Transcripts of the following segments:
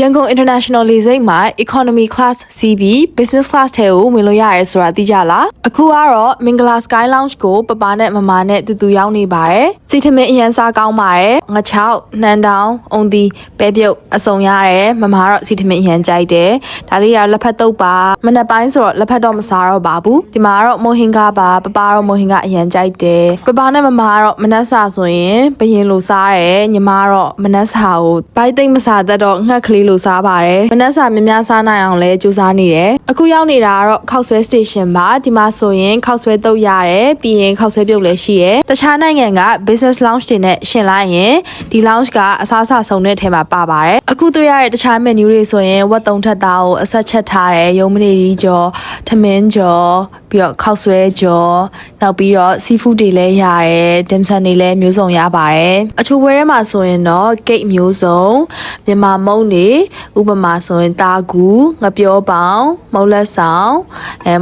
Yangon International လေဆိပ်မှာ Economy Class CB Business Class ထဲကိုဝင်လို့ရရဲဆိုတာသိကြလားအခုကတော့ Mingala Sky Lounge ကိုပပနဲ့မမနဲ့တူရောက်နေပါတယ်စီထမင်းအရန်စားကောင်းပါတယ်ငချောက်နှမ်းတောင်အုံဒီပဲပြုတ်အစုံရတယ်မမကတော့စီထမင်းအရန်ကြိုက်တယ်ဒါလေးကလက်ဖက်တုပ်ပါမနက်ပိုင်းဆိုတော့လက်ဖက်တော့မစားတော့ပါဘူးဒီမှာကတော့မိုဟင်ကပါပပတော့မိုဟင်ကအရန်ကြိုက်တယ်ပပနဲ့မမကတော့မနက်စာဆိုရင်ဘယင်လိုစားတယ်ညီမကတော့မနက်စာကိုဘိုက်သိမ့်မစားတတ်တော့ငှက်ကလေးလိုစားပါတယ်မနက်စာများများစားနိုင်အောင်လဲကြိုးစားနေတယ်အခုရောက်နေတာကတော့ခောက်ဆွဲ station ပါဒီမှာဆိုရင်ခောက်ဆွဲတုပ်ရတယ်ပြီးရင်ခောက်ဆွဲပြုတ်လည်းရှိရယ်တခြားနိုင်ငံက business lounge တွေနဲ့ရှင်လိုက်ရင်ဒီ lounge ကအစားအစာစုံတဲ့ထဲမှာပါပါတယ်အခုတွေ့ရတဲ့တခြား menu တွေဆိုရင်ဝက်သုံးထက်သားကိုအဆက်ချက်ထားတယ်ရုံမနေကြီးကြော်ထမင်းကြော်ပြီးတော့ခောက်ဆွဲကြော်နောက်ပြီးတော့ seafood တွေလည်းရတယ် dim sum တွေလည်းမျိုးစုံရပါတယ်အချိုပွဲထဲမှာဆိုရင်တော့ cake မျိုးစုံမြန်မာမုန့်တွေဥပမာဆိုရင်တာကူငပြောပေါင်မုတ်လက်ဆောင်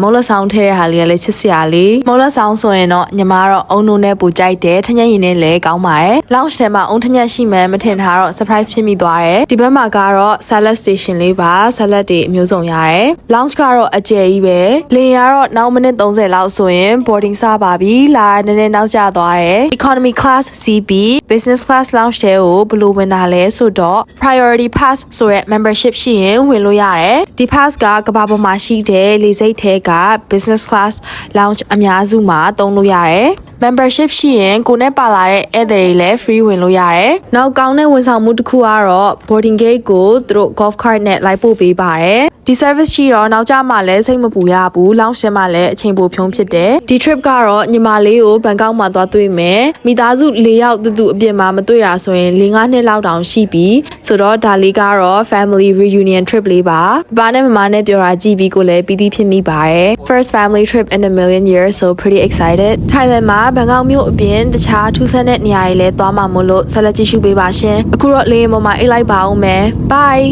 မုတ်လက်ဆောင်ထဲတဲ့ဟာလေးကလည်းချစ်စရာလေးမုတ်လက်ဆောင်ဆိုရင်တော့ညီမကတော့အုံနိုနဲ့ပူကြိုက်တယ်ထညက်ရည်နဲ့လည်းကောင်းပါတယ် lounge ထဲမှာအုံထညက်ရှိမှန်းမထင်ထားတော့ surprise ဖြစ်မိသွားတယ်ဒီဘက်မှာကတော့ salad station လေးပါ salad တွေအမျိုးစုံရတယ် lounge ကတော့အကျယ်ကြီးပဲလေကတော့နောက်မိနစ်30လောက်ဆိုရင် boarding စပါပြီလာနည်းနည်းနောက်ကျသွားတယ် economy class CB business class lounge ထဲကိုဘယ်လိုဝင်တာလဲဆိုတော့ priority pass ဆိုတဲ့ membership ရှိရင်ဝင်လို့ရတယ်ဒီ pass ကကမ္ဘာပေါ်မှာရှိတဲ့လေဆိပ်ထဲက business class lounge အများစုမှာသုံးလို့ရတယ် membership ရှိရင်ကိုနဲ့ပါလာတဲ့ဧည့်သည်တွေလည်း free ဝင်လို့ရတယ်နောက်ကောင်းတဲ့ဝန်ဆောင်မှုတစ်ခုကတော့ boarding gate ကိုသူတို့ golf cart နဲ့လိုက်ပို့ပေးပါတယ်ဒီ service ရှိတော့နောက်ကျမှလည်းစိတ်မပူရဘူး lounge ထဲမှာလည်းအချိန်ပိုဖြုံးဖြစ်တယ်ဒီ trip ကတော့ညီမလေးကိုဘန်ကောက်မှာသွားတွေ့မယ်မိသားစု၄ယောက်တူအပြင်မှာမတွေ့ရဆိုရင်၄-၅နှစ်လောက်တောင်ရှိပြီဆိုတော့ဒါလေးကတော့ family reunion trip လေးပါဘာနဲ့မမနဲ့ပြောတာကြည့်ပြီးကိုလည်းပီတိဖြစ်မိပါတယ် first family trip in a million years so pretty excited Thailand မှာဘန်ကောက်မြို့အပြင်တခြားထူးဆန်းတဲ့နေရာတွေလည်းသွားမှာမို့လို့ဆက်လက်ကြည့်ရှုပေးပါရှင်အခုတော့လေယာဉ်ပေါ်မှာအိတ်လိုက်ပါဦးမယ် bye